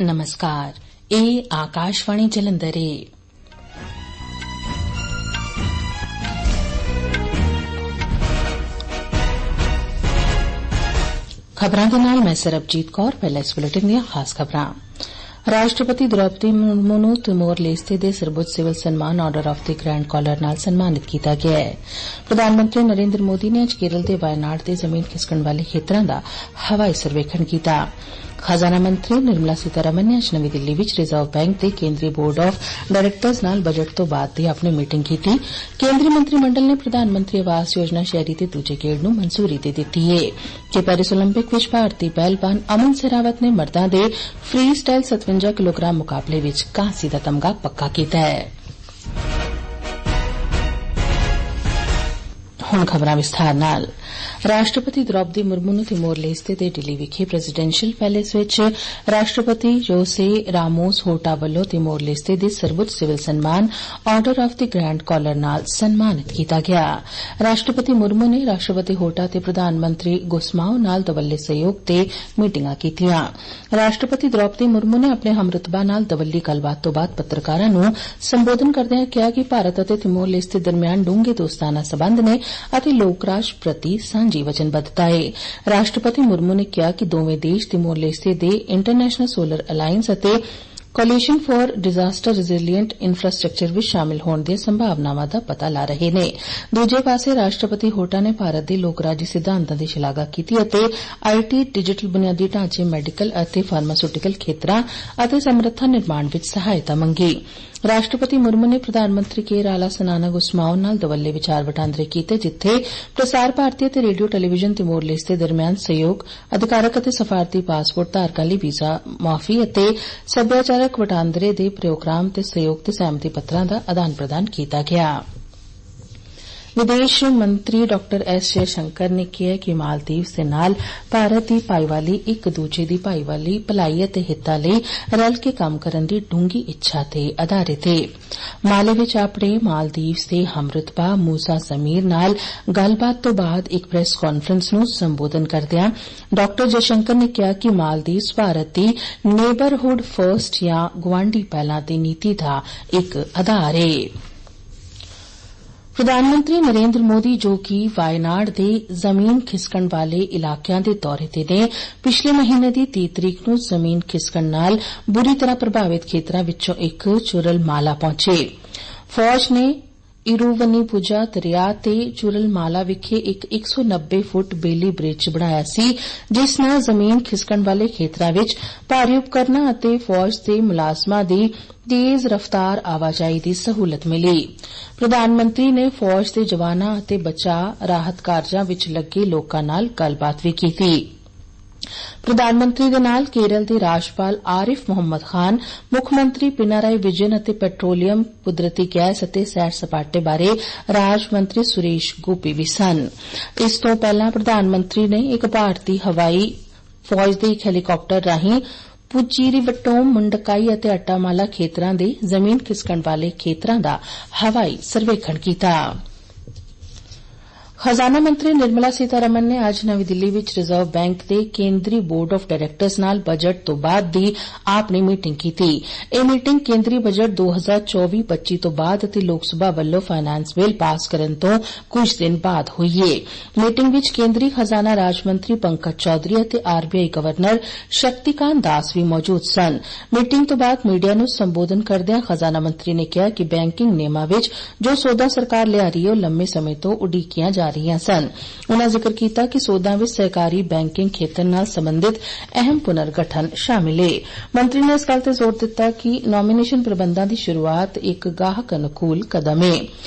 नमस्कार, ਇਹ ਆਕਾਸ਼ਵਾਣੀ ਜਲੰਧਰ ਹੈ। ਖਬਰਾਂ ਦੇ ਨਾਲ ਮੈਂ ਸਰਬਜੀਤ ਕੌਰ। ਪਹਿਲਾਂ ਇਸ ਬੁਲੇਟਿਨ ਦੀਆਂ ਖਾਸ ਖਬਰਾਂ। ਰਾਸ਼ਟਰਪਤੀ ਦ੍ਰੌਪਦੀ ਮੁਰਮੂ ਨੂੰ ਤਿਮੋਰ ਲੇਸਤੇ ਦੇ ਸਰਵਉੱਚ ਸਿਵਲ ਸਨਮਾਨ order of the grand collar ਨਾਲ ਸਨਮਾਨਿਤ ਕੀਤਾ ਗਿਆ ਹੈ। ਪ੍ਰਧਾਨ ਮੰਤਰੀ ਨਰਿੰਦਰ ਮੋਦੀ ਨੇ ਅੱਜ ਕੇਰਲ ਦੇ ਵਾਇਨਾਡ ਦੇ ਜ਼ਮੀਨ ਖਿਸਕਣ ਵਾਲੇ ਖੇਤਰਾਂ ਦਾ ਹਵਾਈ ਸਰਵੇਖਣ ਕੀਤਾ। ਖਜ਼ਾਨਾ ਮੰਤਰੀ ਨਿਰਮਲਾ ਸੀਤਾਰਮਨ ਨੇ ਅੱਜ ਨਵੀਂ ਦਿੱਲੀ ਵਿੱਚ ਰਿਜ਼ਰਵ ਬੈਂਕ ਦੇ ਕੇਂਦਰੀ ਬੋਰਡ ਆਫ ਡਾਇਰੈਕਟਰਜ਼ ਨਾਲ ਬਜਟ ਤੋਂ ਬਾਅਦ ਦੀ ਆਪਣੀ ਮੀਟਿੰਗ ਕੀਤੀ। ਕੇਂਦਰੀ ਮੰਤਰੀ ਮੰਡਲ ਨੇ ਪ੍ਰਧਾਨ ਮੰਤਰੀ ਆਵਾਸ ਯੋਜਨਾ ਸ਼ਹਿਰੀ ਦੇ ਦੂਜੇ ਗੇੜ ਨੂੰ ਮਨਜ਼ੂਰੀ ਦੇ ਦਿੱਤੀ ਹੈ ਕਿ ਪੈਰਿਸ ਓਲੰਪਿਕ ਵਿੱਚ ਭਾਰਤੀ ਪਹਿਲਵਾਨ ਅਮਨ ਸਰਾਵਤ ਨੇ ਮਰਦਾਂ ਦੇ ਫਰੀ ਸਟਾਈਲ 57 ਕਿਲੋਗ੍ਰਾਮ ਮੁਕਾਬਲੇ ਵਿੱਚ ਕਾਂਸੀ ਦਾ ਤਮਗਾ ਪੱਕਾ ਕੀਤਾ ਹੈ। ਹੁਣ ਖਬਰਾਂ ਵਿਸਥਾਰ ਨਾਲ। ਰਾਸ਼ਟਰਪਤੀ ਦ੍ਰੌਪਦੀ ਮੁਰਮੂ ਨੂੰ ਤਿਮੋਰ ਲੇਸਤੇ ਦੇ ਦਿੱਲੀ ਵਿਖੇ ਪ੍ਰੈਜ਼ੀਡੈਂਸ਼ੀਅਲ ਪੈਲੇਸ ਵਿੱਚ ਰਾਸ਼ਟਰਪਤੀ ਜੋਸੇ ਰਾਮੋਸ ਹੋਟਾ ਵੱਲੋਂ ਤਿਮੋਰ ਲੇਸਤੇ ਦੇ ਸਰਵਉੱਚ ਸਿਵਲ ਸਨਮਾਨ order of the grand collar ਨਾਲ ਸਨਮਾਨਿਤ ਕੀਤਾ ਗਿਆ। ਰਾਸ਼ਟਰਪਤੀ ਮੁਰਮੂ ਨੇ ਰਾਸ਼ਟਰਪਤੀ ਹੋਟਾ ਤੇ ਪ੍ਰਧਾਨ ਮੰਤਰੀ ਗੁਸਮਾਓ ਨਾਲ ਦਵੱਲੇ ਸਹਿਯੋਗ ਤੇ ਮੀਟਿੰਗਾਂ ਕੀਤੀਆਂ। ਰਾਸ਼ਟਰਪਤੀ ਦ੍ਰੌਪਦੀ ਮੁਰਮੂ ਨੇ ਆਪਣੇ ਹਮਰੁਤਬਾ ਨਾਲ ਦਵੱਲੀ ਗੱਲਬਾਤ ਤੋਂ ਬਾਅਦ ਪੱਤਰਕਾਰਾਂ ਨੂੰ ਸੰਬੋਧਨ ਕਰਦਿਆਂ ਕਿਹਾ ਕਿ ਭਾਰਤ ਅਤੇ ਤਿਮੋਰ ਲੇਸਤੇ ਦਰਮਿਆਨ ਡੂੰਘੇ ਦੋਸਤਾਨਾ ਸਬੰਧ ਨੇ ਅਤੇ ਲੋਕ ਰਾਜ ਪ੍ਰਤੀ ਸਾਂਝੀ ਵਚਨਬੱਧਤਾ ਹੈ। ਰਾਸ਼ਟਰਪਤੀ ਮੁਰਮੂ ਨੇ ਕਿਹਾ ਕਿ ਦੋਵੇਂ ਦੇਸ਼ ਤਿਮੋਰ ਲੇਸਤੇ ਦੇ ਇੰਟਰਨੈਸ਼ਨਲ ਸੋਲਰ ਅਲਾਇੰਸ ਅਤੇ ਕੋਲੀਸ਼ਨ ਫਾਰ ਡਿਜ਼ਾਸਟਰ ਰੈਜ਼ਿਲੀਐਂਟ ਇਨਫਰਾਸਟਰਕਚਰ ਵਿੱਚ ਸ਼ਾਮਲ ਹੋਣ ਦੀਆਂ ਸੰਭਾਵਨਾਵਾਂ ਦਾ ਪਤਾ ਲਾ ਰਹੇ ਨੇ। ਦੂਜੇ ਪਾਸੇ ਰਾਸ਼ਟਰਪਤੀ ਹੋਟਾ ਨੇ ਭਾਰਤ ਦੇ ਲੋਕ ਰਾਜੀ ਸਿਧਾਂਤਾਂ ਦੀ ਸ਼ਲਾਘਾ ਕੀਤੀ ਅਤੇ ਆਈਟੀ, ਡਿਜੀਟਲ ਬੁਨਿਆਦੀ ਢਾਂਚੇ, ਮੈਡੀਕਲ ਅਤੇ ਫਾਰਮਾਸਿਊਟੀਕਲ ਖੇਤਰਾਂ ਅਤੇ ਸਮਰੱਥਾ ਨਿਰਮਾਣ ਵਿੱਚ ਸਹਾਇਤਾ ਮੰਗੀ। ਰਾਸ਼ਟਰਪਤੀ ਮੁਰਮੂ ਨੇ ਪ੍ਰਧਾਨ ਮੰਤਰੀ ਕੇ ਰਾਲਾ ਸਨਾਨਾ ਗੁਸਮਾਓ ਨਾਲ ਦਵੱਲੇ ਵਿਚਾਰ ਵਟਾਂਦਰੇ ਕੀਤੇ, ਜਿੱਥੇ ਪ੍ਰਸਾਰ ਭਾਰਤੀ ਅਤੇ ਰੇਡੀਓ ਟੈਲੀਵਿਜ਼ਨ ਤਿਮੋਰ ਲੇਸਤੇ ਦਰਮਿਆਨ ਸਹਿਯੋਗ, ਅਧਿਕਾਰਕ ਅਤੇ ਸਫਾਰਤੀ ਪਾਸਪੋਰਟ ਧਾਰਕਾਂ ਲਈ ਵੀਜ਼ਾ ਮਾਫੀ ਅਤੇ ਸੱਭਿਆਚਾਰਕ ਵਟਾਂਦਰੇ ਦੇ ਪ੍ਰੋਗਰਾਮ ਤੇ ਸਹਿਯੋਗ ਤੇ ਸਹਿਮਤੀ ਪੱਤਰਾਂ ਦਾ ਆਦਾਨ ਪ੍ਰਦਾਨ ਕੀਤਾ ਗਿਆ। ਵਿਦੇਸ਼ ਮੰਤਰੀ ਡਾ ਐਸ ਜੈਸ਼ੰਕਰ ਨੇ ਕਿਹਾ ਕਿ ਮਾਲਦੀਵਜ਼ ਦੇ ਨਾਲ ਭਾਰਤ ਦੀ ਭਾਈਵਾਲੀ ਇੱਕ ਦੂਜੇ ਦੀ ਭਾਈਵਾਲੀ, ਭਲਾਈ ਅਤੇ ਹਿੱਤਾਂ ਲਈ ਰਲ ਕੇ ਕੰਮ ਕਰਨ ਦੀ ਡੂੰਘੀ ਇੱਛਾ ਤੇ ਆਧਾਰਿਤ ਹੈ। ਮਾਲੇ ਵਿੱਚ ਆਪਣੇ ਮਾਲਦੀਵਜ਼ ਦੇ ਹਮਰੁਤਬਾ ਮੂਸਾ ਸਮੀਰ ਨਾਲ ਗੱਲਬਾਤ ਤੋਂ ਬਾਅਦ ਇੱਕ ਪ੍ਰੈਸ ਕਾਨਫਰੰਸ ਨੂੰ ਸੰਬੋਧਨ ਕਰਦਿਆਂ ਡਾ ਜੈਸ਼ੰਕਰ ਨੇ ਕਿਹਾ ਕਿ ਮਾਲਦੀਵਜ਼ ਭਾਰਤ ਦੀ ਨੇਬਰਹੁੱਡ ਫਰਸਟ ਜਾਂ ਗੁਆਂਢੀ ਪਹਿਲਾਂ ਦੀ ਨੀਤੀ ਦਾ ਇੱਕ ਆਧਾਰ ਹੈ। ਪ੍ਰਧਾਨ ਮੰਤਰੀ ਨਰਿੰਦਰ ਮੋਦੀ, ਜੋ ਕਿ ਵਾਇਨਾਡ ਦੇ ਜ਼ਮੀਨ ਖਿਸਕਣ ਵਾਲੇ ਇਲਾਕਿਆਂ ਦੇ ਦੌਰੇ ਤੇ ਨੇ, ਪਿਛਲੇ ਮਹੀਨੇ ਦੀ 30 ਤਰੀਕ ਨੂੰ ਜ਼ਮੀਨ ਖਿਸਕਣ ਨਾਲ ਬੁਰੀ ਤਰ੍ਹਾਂ ਪ੍ਰਭਾਵਿਤ ਖੇਤਰਾਂ ਵਿੱਚੋਂ ਇੱਕ ਚੁਰਲਮਾਲਾ ਪਹੁੰਚੇ। ਫੌਜ ਨੇ ਇਰੂਵਨੀਪੁਜਾ ਦਰਿਆ ਤੇ ਚੁਰਲਮਾਲਾ ਵਿਖੇ ਇੱਕ 190 ਫੁੱਟ ਬੇਲੀ ਬ੍ਰਿਜ ਬਣਾਇਆ ਸੀ, ਜਿਸ ਨਾਲ ਜ਼ਮੀਨ ਖਿਸਕਣ ਵਾਲੇ ਖੇਤਰਾਂ ਵਿੱਚ ਭਾਰੀ ਉਪਕਰਨਾਂ ਅਤੇ ਫੌਜ ਦੇ ਮੁਲਾਜ਼ਮਾਂ ਦੀ ਤੇਜ਼ ਰਫ਼ਤਾਰ ਆਵਾਜਾਈ ਦੀ ਸਹੂਲਤ ਮਿਲੀ। ਪ੍ਰਧਾਨ ਮੰਤਰੀ ਨੇ ਫੌਜ ਦੇ ਜਵਾਨਾਂ ਅਤੇ ਬਚਾਅ ਰਾਹਤ ਕਾਰਜਾਂ ਵਿੱਚ ਲੱਗੇ ਲੋਕਾਂ ਨਾਲ ਗੱਲਬਾਤ ਵੀ ਕੀਤੀ। ਪ੍ਰਧਾਨ ਮੰਤਰੀ ਦੇ ਨਾਲ ਕੇਰਲ ਦੇ ਰਾਜਪਾਲ ਆਰਿਫ ਮੁਹੰਮਦ ਖਾਨ, ਮੁੱਖ ਮੰਤਰੀ ਪਿਨਾਰਾਈ ਵਿਜਯਨ ਅਤੇ ਪੈਟਰੋਲੀਅਮ, ਕੁਦਰਤੀ ਗੈਸ ਅਤੇ ਸੈਰ ਸਪਾਟੇ ਬਾਰੇ ਰਾਜ ਮੰਤਰੀ ਸੁਰੇਸ਼ ਗੋਪੀ ਵੀ ਸਨ। ਇਸ ਤੋਂ ਪਹਿਲਾਂ ਪ੍ਰਧਾਨ ਮੰਤਰੀ ਨੇ ਇੱਕ ਭਾਰਤੀ ਹਵਾਈ ਫੌਜ ਦੇ ਇੱਕ ਹੈਲੀਕਾਪਟਰ ਰਾਹੀਂ ਪੁਚੀਰੀਵਟੋਮ, ਮੁੰਡਕਾਈ ਅਤੇ ਅੱਟਾਮਾਲਾ ਖੇਤਰਾਂ ਦੇ ਜ਼ਮੀਨ ਖਿਸਕਣ ਵਾਲੇ ਖੇਤਰਾਂ ਦਾ ਹਵਾਈ ਸਰਵੇਖਣ ਕੀਤਾ। ਖਜ਼ਾਨਾ ਮੰਤਰੀ ਨਿਰਮਲਾ ਸੀਤਾਰਮਨ ਨੇ ਅੱਜ ਨਵੀਂ ਦਿੱਲੀ ਵਿੱਚ ਰਿਜ਼ਰਵ ਬੈਂਕ ਦੇ ਕੇਂਦਰੀ ਬੋਰਡ ਆਫ ਡਾਇਰੈਕਟਰਜ਼ ਨਾਲ ਬਜਟ ਤੋਂ ਬਾਅਦ ਦੀ ਆਪਣੀ ਮੀਟਿੰਗ ਕੀਤੀ। ਇਹ ਮੀਟਿੰਗ ਕੇਂਦਰੀ ਬਜਟ 2024-25 ਤੋਂ ਬਾਅਦ ਅਤੇ ਲੋਕ ਸਭਾ ਵੱਲੋਂ ਫਾਈਨਾਂਸ ਬਿੱਲ ਪਾਸ ਕਰਨ ਤੋਂ ਕੁਝ ਦਿਨ ਬਾਅਦ ਹੋਈ ਹੈ। ਮੀਟਿੰਗ ਵਿੱਚ ਕੇਂਦਰੀ ਖਜ਼ਾਨਾ ਰਾਜ ਮੰਤਰੀ ਪੰਕਜ ਚੌਧਰੀ ਅਤੇ ਆਰਬੀਆਈ ਗਵਰਨਰ ਸ਼ਕਤੀਕਾਂਤ ਦਾਸ ਵੀ ਮੌਜੂਦ ਸਨ। ਮੀਟਿੰਗ ਤੋਂ ਬਾਅਦ ਮੀਡੀਆ ਨੂੰ ਸੰਬੋਧਨ ਕਰਦਿਆਂ ਖਜ਼ਾਨਾ ਮੰਤਰੀ ਨੇ ਕਿਹਾ ਕਿ ਬੈਂਕਿੰਗ ਨਿਯਮਾਂ ਵਿੱਚ ਜੋ ਸੋਧਾਂ ਸਰਕਾਰ ਲਿਆ ਰਹੀ ਹੈ, ਉਹ ਲੰਮੇ ਸਮੇਂ ਤੋਂ ਉਡੀਕੀਆਂ ਜਾ ਰਹੀਆਂ ਸਨ। ਉਨ੍ਹਾਂ ਜ਼ਿਕਰ ਕੀਤਾ ਕਿ ਸੋਧਾਂ ਵਿੱਚ ਸਹਿਕਾਰੀ ਬੈਂਕਿੰਗ ਖੇਤਰ ਨਾਲ ਸੰਬੰਧਿਤ ਅਹਿਮ ਪੁਨਰਗਠਨ ਸ਼ਾਮਿਲ ਹੈ। ਮੰਤਰੀ ਨੇ ਇਸ ਗੱਲ ਤੇ ਜ਼ੋਰ ਦਿੱਤਾ ਕਿ ਨੋਮੀਨੇਸ਼ਨ ਪ੍ਰਬੰਧਾਂ ਦੀ ਸ਼ੁਰੂਆਤ ਇੱਕ ਗਾਹਕ ਅਨੁਕੂਲ ਕਦਮ ਹੈ।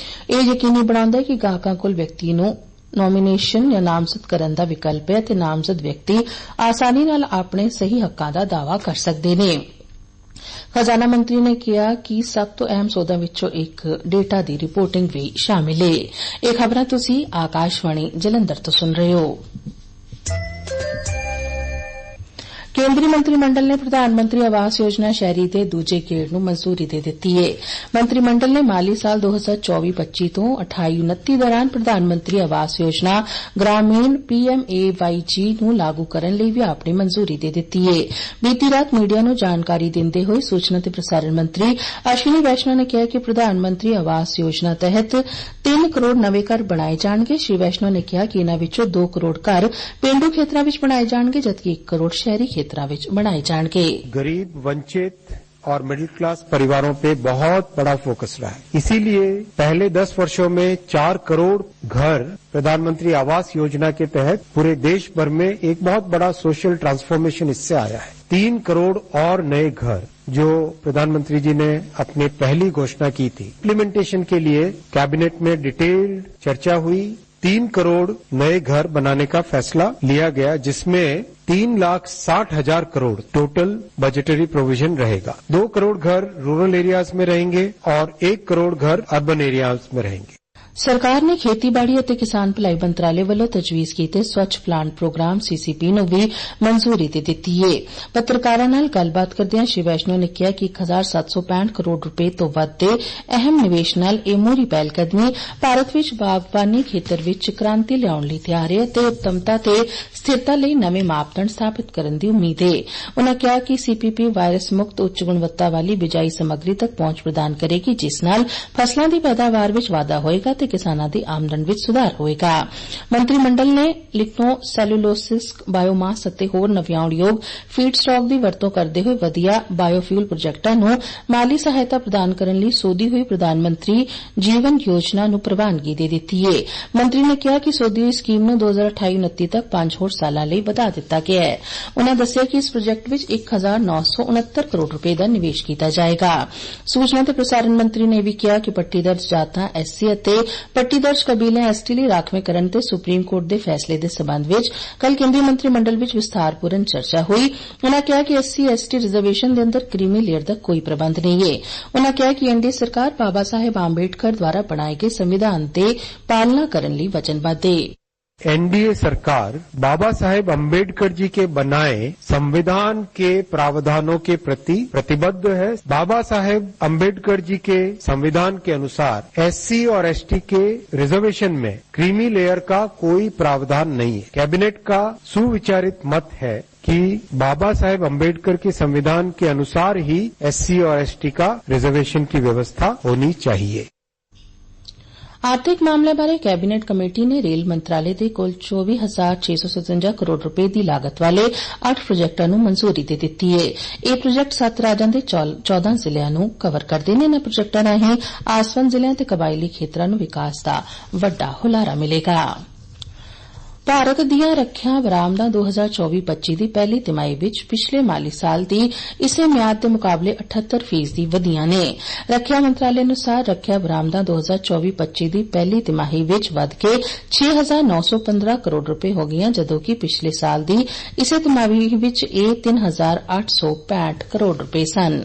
ਇਹ ਯਕੀਨੀ ਬਣਾਉਂਦਾ ਹੈ ਕਿ ਗਾਹਕਾਂ ਕੋਲ ਵਿਅਕਤੀ ਨੂੰ ਨੋਮੀਨੇਸ਼ਨ ਜਾਂ ਨਾਮਜ਼ਦ ਕਰਨ ਦਾ ਵਿਕਲਪ ਹੈ ਅਤੇ ਨਾਮਜ਼ਦ ਵਿਅਕਤੀ ਆਸਾਨੀ ਨਾਲ ਆਪਣੇ ਸਹੀ ਹੱਕਾਂ ਦਾ ਦਾਅਵਾ ਕਰ ਸਕਦੇ ਨੇ। ਖਜ਼ਾਨਾ ਮੰਤਰੀ ਨੇ ਕਿਹਾ ਕਿ ਸਭ ਤੋਂ ਅਹਿਮ ਸੋਧਾਂ ਵਿੱਚੋਂ ਇੱਕ ਡੇਟਾ ਦੀ ਰਿਪੋਰਟਿੰਗ ਵੀ ਸ਼ਾਮਿਲ ਹੈ। ਇਹ ਖਬਰਾਂ ਤੁਸੀਂ ਆਕਾਸ਼ਵਾਣੀ ਜਲੰਧਰ ਤੋਂ ਸੁਣ ਰਹੇ ਹੋ। ਕੇਂਦਰੀ ਮੰਤਰੀ ਮੰਡਲ ਨੇ ਪ੍ਰਧਾਨ ਮੰਤਰੀ ਆਵਾਸ ਯੋਜਨਾ ਸ਼ਹਿਰੀ ਦੇ ਦੂਜੇ ਗੇੜ ਨੂੰ ਮਨਜ਼ੂਰੀ ਦੇ ਦਿੱਤੀ ਹੈ। ਮੰਤਰੀ ਮੰਡਲ ਨੇ ਮਾਲੀ ਸਾਲ 2024-25 ਤੋਂ 28-29 ਦੌਰਾਨ ਪ੍ਰਧਾਨ ਮੰਤਰੀ ਆਵਾਸ ਯੋਜਨਾ ਗ੍ਰਾਮੀਣ PMAYG ਨੂੰ ਲਾਗੂ ਕਰਨ ਲਈ ਵੀ ਆਪਣੀ ਮਨਜ਼ੂਰੀ ਦੇ ਦਿੱਤੀ ਹੈ। ਬੀਤੀ ਰਾਤ ਮੀਡੀਆ ਨੂੰ ਜਾਣਕਾਰੀ ਦਿੰਦੇ ਹੋਏ ਸੂਚਨਾ ਤੇ ਪ੍ਰਸਾਰਣ ਮੰਤਰੀ ਅਸ਼ਵਨੀ ਵੈਸ਼ਨਵ ਨੇ ਕਿਹਾ ਕਿ ਪ੍ਰਧਾਨ ਮੰਤਰੀ ਆਵਾਸ ਯੋਜਨਾ ਤਹਿਤ 3 ਕਰੋੜ ਨਵੇਂ ਘਰ ਬਣਾਏ ਜਾਣਗੇ। ਸ਼੍ਰੀ ਵੈਸ਼ਨਵ ਨੇ ਕਿਹਾ ਕਿ ਇਨ੍ਹਾਂ ਵਿੱਚੋਂ 2 ਕਰੋੜ ਘਰ ਪੇਂਡੂ ਖੇਤਰਾਂ ਵਿੱਚ ਬਣਾਏ ਜਾਣਗੇ ਜਦਕਿ 1 ਕਰੋੜ शहरी क्षेत्रों में बनाए जाएंगे। गरीब, वंचित और मिडिल क्लास परिवारों पे बहुत बड़ा फोकस रहा है। इसीलिए पहले 10 वर्षों में 4 करोड़ घर प्रधानमंत्री आवास योजना के तहत पूरे देश भर में एक बहुत बड़ा सोशल ट्रांसफॉर्मेशन इससे आया है। 3 करोड़ और नए घर जो प्रधानमंत्री जी ने अपनी पहली घोषणा की थी, इम्प्लीमेंटेशन के लिए कैबिनेट में डिटेल्ड चर्चा हुई। 3 करोड़ नए घर बनाने का फैसला लिया गया, जिसमें 3,60,000 करोड़ टोटल बजटरी प्रोविजन रहेगा। 2 करोड़ घर रूरल एरियाज में रहेंगे और 1 करोड़ घर अर्बन एरियाज में रहेंगे। सरकार ने खेतीबाड़ी ਅਤੇ ਕਿਸਾਨ ਭਲਾਈ ਮੰਤਰਾਲੇ ਵੱਲੋਂ ਤਜਵੀਜ਼ ਕੀਤੇ ਸਵੱਛ ਪਲਾਂਟ ਪ੍ਰੋਗਰਾਮ CCP ਨੂੰ ਵੀ ਮਨਜ਼ੂਰੀ ਦੇ ਦਿੱਤੀ ਹੈ। ਪੱਤਰਕਾਰਾਂ ਨਾਲ ਗੱਲਬਾਤ ਕਰਦਿਆਂ ਸ਼੍ਰੀ ਵੈਸ਼ਨੋ ਨੇ ਕਿਹਾ ਕਿ 1,765 ਕਰੋੜ ਰੁਪਏ ਤੋਂ ਵੱਧ ਦੇ ਅਹਿਮ ਨਿਵੇਸ਼ ਨਾਲ ਇਹ ਮੋਹਰੀ ਪਹਿਲਕਦਮੀ ਭਾਰਤ ਵਿੱਚ ਬਾਗਬਾਨੀ ਖੇਤਰ ਵਿੱਚ ਕ੍ਰਾਂਤੀ ਲਿਆਉਣ ਲਈ ਤਿਆਰ ਹੈ ਅਤੇ ਉੱਤਮਤਾ ਤੇ ਸਥਿਰਤਾ ਲਈ ਨਵੇਂ ਮਾਪਦੰਡ ਸਥਾਪਿਤ ਕਰਨ ਦੀ ਉਮੀਦ ਹੈ। ਉਨ੍ਹਾਂ ਕਿਹਾ ਕਿ CPP ਵਾਇਰਸ ਮੁਕਤ ਉੱਚ ਗੁਣਵੱਤਾ ਵਾਲੀ ਬਿਜਾਈ ਸਮੱਗਰੀ ਤੱਕ ਪਹੁੰਚ ਪ੍ਰਦਾਨ ਕਰੇਗੀ, ਜਿਸ ਨਾਲ ਫਸਲਾਂ ਦੀ ਪੈਦਾਵਾਰ ਵਿੱਚ ਵਾਧਾ ਹੋਏਗਾ ਤੇ ਕਿਸਾਨਾਂ ਦੀ ਆਮਦਨ ਵਿੱਚ ਸੁਧਾਰ ਹੋਏਗਾ। ਮੰਤਰੀ ਮੰਡਲ ਨੇ ਲਿਗਨੋ ਸੈਲੂਲੋਸਿਸ ਬਾਇਓਮਾਸ ਅਤੇ ਹੋਰ ਨਵਿਆਉਣਯੋਗ ਫੀਡ ਸਟਾਕ ਦੀ ਵਰਤੋਂ ਕਰਦੇ ਹੋਏ ਵਧੀਆ ਬਾਇਓਫਿਊਲ ਪ੍ਰੋਜੈਕਟਾਂ ਨੂੰ ਮਾਲੀ ਸਹਾਇਤਾ ਪ੍ਰਦਾਨ ਕਰਨ ਲਈ ਸੋਧੀ ਹੋਈ ਪ੍ਰਧਾਨ ਮੰਤਰੀ ਜੀਵਨ ਯੋਜਨਾ ਨੂੰ ਪ੍ਰਵਾਨਗੀ ਦੇ ਦਿੱਤੀ ਹੈ। ਮੰਤਰੀ ਨੇ ਕਿਹਾ ਕਿ ਸੋਧੀ ਹੋਈ ਸਕੀਮ ਨੂੰ 2028-29 ਤੱਕ 5 ਹੋਰ ਸਾਲਾਂ ਲਈ ਵਧਾ ਦਿੱਤਾ ਗਿਆ ਹੈ। ਉਨ੍ਹਾਂ ਦੱਸਿਆ ਕਿ ਇਸ ਪ੍ਰੋਜੈਕਟ ਵਿੱਚ 1,969 ਕਰੋੜ ਰੁਪਏ ਦਾ ਨਿਵੇਸ਼ ਕੀਤਾ ਜਾਏਗਾ। ਸੂਚਨਾ ਤੇ ਪ੍ਰਸਾਰਣ ਮੰਤਰੀ ਨੇ ਵੀ ਕਿਹਾ ਕਿ ਪੱਟੀਦਰਜ ਜਾਤਾਂ SC ਅਤੇ ਪੱਟੀਦਰਜ ਕਬੀਲਿਆਂ ST ਲਈ ਰਾਖਵੇਂਕਰਨ ਤੇ ਸੁਪਰੀਮ ਕੋਰਟ ਦੇ ਫੈਸਲੇ ਦੇ ਸਬੰਧ ਵਿੱਚ ਕੱਲ ਕੇਂਦਰੀ ਮੰਤਰੀ ਮੰਡਲ ਵਿੱਚ ਵਿਸਥਾਰਪੂਰਨ ਚਰਚਾ ਹੋਈ। ਉਨ੍ਹਾਂ ਕਿਹਾ ਕਿ SC ST ਰਿਜ਼ਰਵੇਸ਼ਨ ਦੇ ਅੰਦਰ ਕ੍ਰੀਮੀ ਲੇਅਰ ਦਾ ਕੋਈ ਪ੍ਰਬੰਧ ਨਹੀਂ ਹੈ। ਉਨ੍ਹਾਂ ਕਿਹਾ ਕਿ NDA ਸਰਕਾਰ ਬਾਬਾ ਸਾਹਿਬ ਅੰਬੇਡਕਰ ਦੁਆਰਾ ਬਣਾਏ ਗਏ ਸੰਵਿਧਾਨ ਦੀ ਪਾਲਣਾ ਕਰਨ ਲਈ ਵਚਨਬੱਧ ਹੈ। NDA सरकार बाबा साहेब अम्बेडकर जी के बनाए संविधान के प्रावधानों के प्रति प्रतिबद्ध है। बाबा साहेब अम्बेडकर जी के संविधान के अनुसार SC और ST के रिजर्वेशन में क्रीमी लेयर का कोई प्रावधान नहीं है। कैबिनेट का सुविचारित मत है कि बाबा साहेब अम्बेडकर के संविधान के अनुसार ही SC और ST का रिजर्वेशन की व्यवस्था होनी चाहिए। ਆਰਥਿਕ ਮਾਮਲਿਆਂ ਬਾਰੇ ਕੈਬਨਿਟ ਕਮੇਟੀ ਨੇ ਰੇਲ ਮੰਤਰਾਲੇ ਦੇ ਕੁੱਲ 24,657 ਕਰੋੜ ਰੁਪਏ ਦੀ ਲਾਗਤ ਵਾਲੇ 8 ਪ੍ਰੋਜੈਕਟਾਂ ਨੂੰ ਮਨਜ਼ੂਰੀ ਦੇ ਦਿੱਤੀ ਹੈ। ਇਹ ਪ੍ਰੋਜੈਕਟ 7 ਰਾਜਾਂ ਦੇ 14 ਜ਼ਿਲ੍ਹਿਆਂ ਨੂੰ ਕਵਰ ਕਰਦੇ ਨੇ। ਇਨ੍ਹਾਂ ਪ੍ਰੋਜੈਕਟਾਂ ਰਾਹੀਂ ਆਸਵਨ ਜ਼ਿਲ੍ਹਿਆਂ ਤੇ ਕਬਾਇਲੀ ਖੇਤਰਾਂ ਨੂੰ ਵਿਕਾਸ ਦਾ ਵੱਡਾ ਹੁਲਾਰਾ ਮਿਲੇਗਾ। ਭਾਰਤ ਦੀਆਂ ਰੱਖਿਆ ਬਰਾਮਦਾਂ 2024-25 ਦੀ ਪਹਿਲੀ ਤਿਮਾਹੀ ਵਿੱਚ ਪਿਛਲੇ ਮਾਲੀ ਸਾਲ ਦੀ ਇਸੇ ਮਿਆਦ ਦੇ ਮੁਕਾਬਲੇ 78% ਵਧੀਆਂ ਨੇ। ਰੱਖਿਆ ਮੰਤਰਾਲੇ ਅਨੁਸਾਰ ਰੱਖਿਆ ਬਰਾਮਦਾਂ 2024-25 ਦੀ ਪਹਿਲੀ ਤਿਮਾਹੀ ਵਿੱਚ ਵਧ ਕੇ 6,915 ਕਰੋੜ ਰੁਪਏ ਹੋ ਗਈਆਂ, ਜਦੋਂ ਕਿ ਪਿਛਲੇ ਸਾਲ ਦੀ ਇਸੇ ਤਿਮਾਹੀ ਵਿੱਚ ਇਹ 3,865 ਕਰੋੜ ਰੁਪਏ ਸਨ।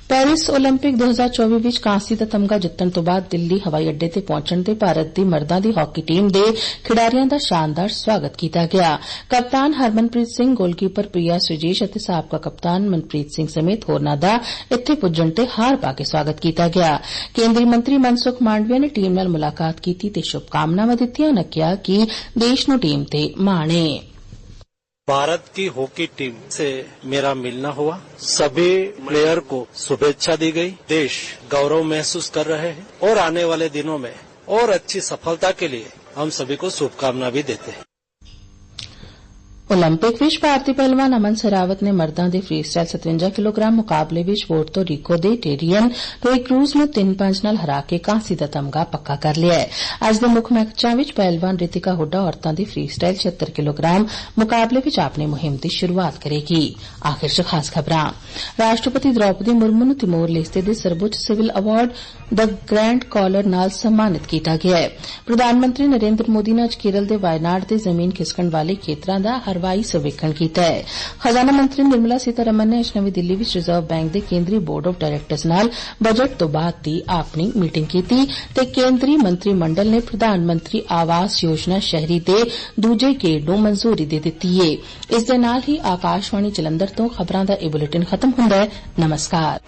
ਪੈਰਿਸ ਓਲੰਪਿਕ 2024 ਵਿੱਚ ਕਾਂਸੀ ਦਾ ਤਮਗਾ ਜਿੱਤਣ ਤੋਂ ਬਾਅਦ ਦਿੱਲੀ ਹਵਾਈ ਅੱਡੇ ਤੇ ਪਹੁੰਚਣ ਤੇ ਭਾਰਤ ਦੀ ਮਰਦਾਂ ਦੀ ਹਾਕੀ ਟੀਮ ਦੇ ਖਿਡਾਰੀਆਂ ਦਾ ਸ਼ਾਨਦਾਰ ਸਵਾਗਤ ਕੀਤਾ ਗਿਆ। ਕਪਤਾਨ ਹਰਮਨਪ੍ਰੀਤ ਸਿੰਘ, ਗੋਲਕੀਪਰ ਪ੍ਰਿਆ ਸੁਜੇਸ਼ ਅਤੇ ਸਾਬਕਾ ਕਪਤਾਨ ਮਨਪ੍ਰੀਤ ਸਿੰਘ ਸਮੇਤ ਹੋਰਨਾਂ ਦਾ ਇੱਥੇ ਪੁੱਜਣ ਤੇ ਹਾਰ ਪਾ ਕੇ ਸਵਾਗਤ ਕੀਤਾ ਗਿਆ। ਕੇਂਦਰੀ ਮੰਤਰੀ ਮਨਸੁਖ ਮਾਂਡਵੀਆ ਨੇ ਟੀਮ ਨਾਲ ਮੁਲਾਕਾਤ ਕੀਤੀ ਤੇ ਸ਼ੁਭਕਾਮਨਾਵਾਂ ਦਿੱਤੀਆਂ। ਉਨ੍ਹਾਂ ਕਿਹਾ ਕਿ ਦੇਸ਼ ਨੂੰ ਟੀਮ ਤੇ ਮਾਣ ਹੈ। भारत की हॉकी टीम से मेरा मिलना हुआ, सभी प्लेयर को शुभेच्छा दी गई। देश गौरव महसूस कर रहे हैं और आने वाले दिनों में और अच्छी सफलता के लिए हम सभी को शुभकामना भी देते हैं। ਓਲੰਪਿਕ ਵਿੱਚ ਭਾਰਤੀ ਪਹਿਲਵਾਨ ਅਮਨ ਸਰਾਵਤ ਨੇ ਮਰਦਾਂ ਦੇ ਫ੍ਰੀ ਸਟਾਈਲ 57 ਕਿਲੋਗ੍ਰਾਮ ਮੁਕਾਬਲੇ ਵਿੱਚ ਪੋਰਟੋ ਰੀਕੋ ਦੇ ਟੇਰੀਅਨ ਟੋਈ ਕਰੂਜ਼ ਨੂੰ 3-5 ਨਾਲ ਹਰਾ ਕੇ ਕਾਂਸੀ ਦਾ ਤਮਗਾ ਪੱਕਾ ਕਰ ਲਿਆ ਹੈ। ਅੱਜ ਦੇ ਮੁੱਖ ਮੈਚਾਂ ਵਿੱਚ ਪਹਿਲਵਾਨ ਰਿਤਿਕਾ ਹੁੱਡਾ ਔਰਤਾਂ ਦੀ ਫ੍ਰੀ ਸਟਾਈਲ 76 ਕਿਲੋਗ੍ਰਾਮ ਮੁਕਾਬਲੇ ਵਿੱਚ ਆਪਣੀ ਮੁਹਿੰਮ ਦੀ ਸ਼ੁਰੂਆਤ ਕਰੇਗੀ। ਆਖਿਰ 'ਚ ਖਾਸ ਖਬਰਾਂ। ਰਾਸ਼ਟਰਪਤੀ ਦ੍ਰੌਪਦੀ ਮੁਰਮੂ ਨੂੰ ਤਿਮੋਰ ਲੈਸਤੇ ਦੇ ਸਰਵਉੱਚ ਸਿਵਲ ਅਵਾਰਡ ਦ ਗ੍ਰੈਂਡ ਕਾਲਰ ਨਾਲ ਸਨਮਾਨਿਤ ਕੀਤਾ ਗਿਆ ਹੈ। ਪ੍ਰਧਾਨ ਮੰਤਰੀ ਨਰਿੰਦਰ ਮੋਦੀ ਨੇ ਅੱਜ ਕੇਰਲ ਦੇ ਵਾਇਨਾਡ ਦੇ ਜ਼ਮੀਨ ਖਿਸਕਣ ਵਾਲੇ ਖੇਤਰਾਂ ਦਾ ਹਰ कारवाई सर्वेखण कीता है। खजाना मंत्री निर्मला सीतारमण ने अज नवी दिल्ली विच रिजर्व बैंक दे केंद्री बोर्ड ऑफ डायरैक्टर्स नाल बजट तो बाद दी अपनी मीटिंग कीती ते केंद्री मंत्रिमंडल ने प्रधानमंत्री आवास योजना शहरी दे दूजे गेड़ नूं मंजूरी दे दित्ती है। इस दे नाल ही आकाशवाणी जलंधर तो खबरां दा एह बुलेटिन खत्म हुंदा है। नमस्कार।